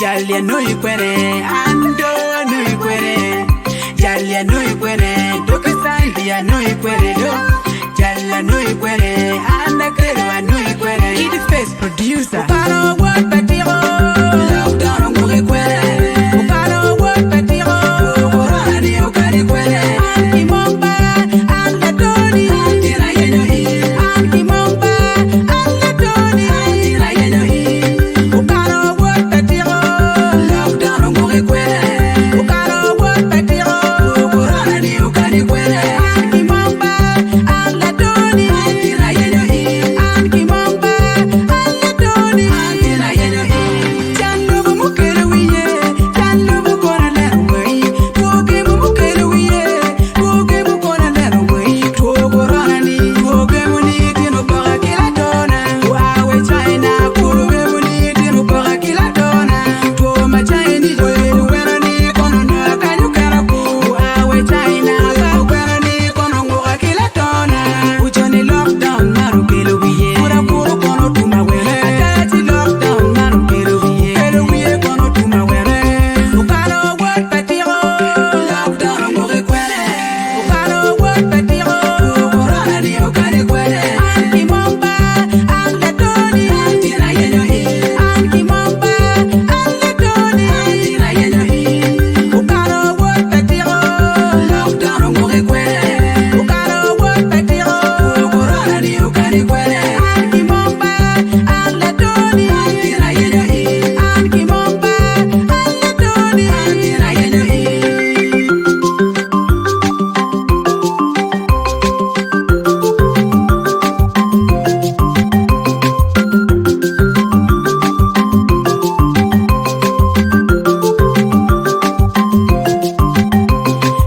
Jalia no ikwere, ando no ikwere. Jalia no ikwere, toke sandia no ikwere do. Jalia no ikwere, anda creo no ikwere. He the face producer. Para what patiro, lockdown no ikwere. Para what patiro, corona ni okare ikwere. Anti momba, anda toni, tira yeno i. Anti momba, anda toni, tira yeno i. Para what patiro, lockdown no ikwere. Para what patiro, corona ni okare ikwere. Anti momba, anda toni, tira yeno i. Anti momba, anda toni, tira yeno i. Jalo mo kere wiye, jalo mo kora lero wei. Toge mo kere wiye, toge mo kora lero wei. Togo rana ni, toge mo ni tino para kila dona. Wawe China, kuruge mo ni tino para kila dona. Toma China joe, wera ni kono no akanyu karaku. Wawe China, wera ni kono ngoka kila dona. Ujoni lockdown maru kelo wiye, kura kuro kono tuma were. Atati lockdown maru kelo wiye kono tuma were. Ukaro what patiro, lockdown ngore kwere. Ukaro what patiro, corona ni okare kwere. Anti momba, anda toni, tira yeno i. Anti momba, anda toni, tira yeno i. Ukaro what patiro, lockdown ngore kwere. Ukaro what patiro, corona ni okare kwere. Anti momba, anda toni, tira yeno i. Anti momba, anda toni, tira yeno i.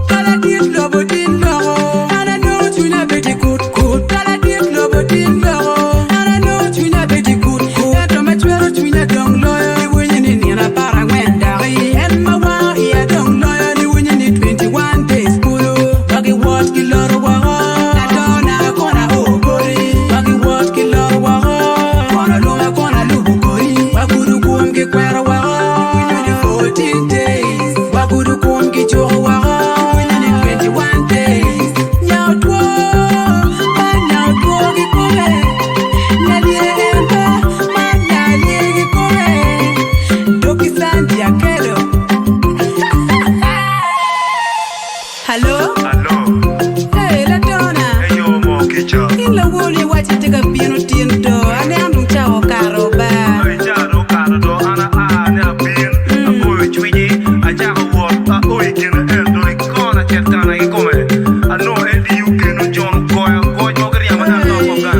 Kala dit lobo din logo, ana no tuna beti kut kut. Kala dit lobo din logo, ana no tuna beti kut kut. Ya toma chwero tuna dong loyo, ni wunye ni nina para ngwenda ri. En mawa ya dong loyo, ni wunye ni 21 days kulu. Wagi wat ki loro wago, na dona kona ogori. Wagi wat ki loro wago, kona luma kona lubu kori. Wagudu kum ki kwero wago, wunye ni 14 days. Wagudu kum ki choro wago, wunye ni 21 days. Nyao tuo, man nyao tuo ki kure. Nyalie embe, man nyalie ki kure. Doki sandi akelo. Hello? Allo, Hey, la dona. eyo mo kicha. Ila wuli wachi tiga piano tiento. Ane andu chao karo ba. Ai jaro karo do ana ne apin. Apoy chwiji, a jaro wot a oi kin endo ni kona chetana i come. Ano edi you kin John Koya ko nyogri amana no ko ga.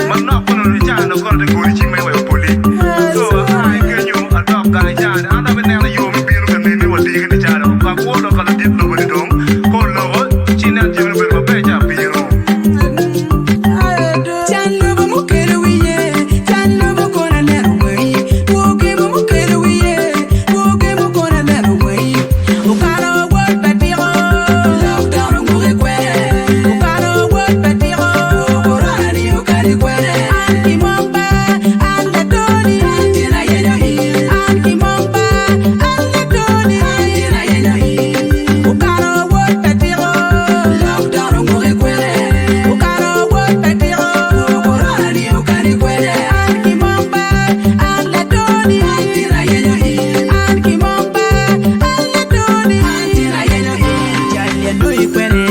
Man no kono ni jano kono de gori chi me wa poli. So ai kin you adop ga jano ana be ne yo mi binu kan ni wadi kin jano. Ka ko do kala dit no bari dong. Ko lo china jiru be ba be ja binu. Chanlo mo kere wiye, chanlo mo kona lero wei. Woge mo kere wiye, woge mo kona lero wei. Ukaro what patiro, lockdown ngore kwere. Ukaro what patiro, corona ni okare kwere. Anti momba, anda toni, tira yeno i. Anti momba, anda toni, tira yeno i. Ukaro what patiro, lockdown ngore kwere. Ukaro what patiro, corona ni okare kwere. Anti momba, anda toni, tira yeno i. Anti momba, anda toni, tira yeno i. Jalia no ikwere,